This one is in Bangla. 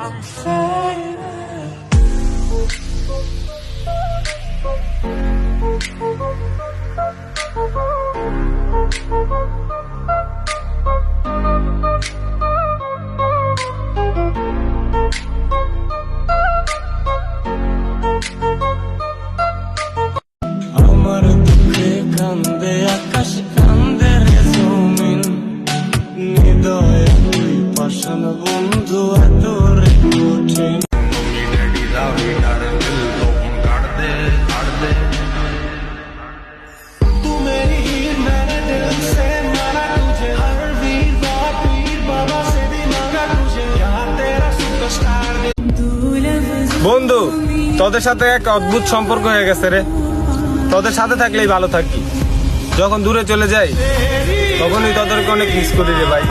আমার দুঃখে কান্দে আকাশ, কান্দে রে জমিন, হৃদয় তুই পাষাণ বন্ধু এত রে কঠিন। तू मेरी हीर मैंने दिल से माना तुझे, हर वीर बाबा पीर बाबा से भी मांगा तुझे, यहाँ तेरा सुपरस्टार। বন্ধু, তোদের সাথে এক অদ্ভুত সম্পর্ক হয়ে গেছে রে। তোদের সাথে থাকলেই ভালো থাকি, যখন দূরে চলে যাই তখনই তোদেরকে অনেক মিস করি রে ভাই।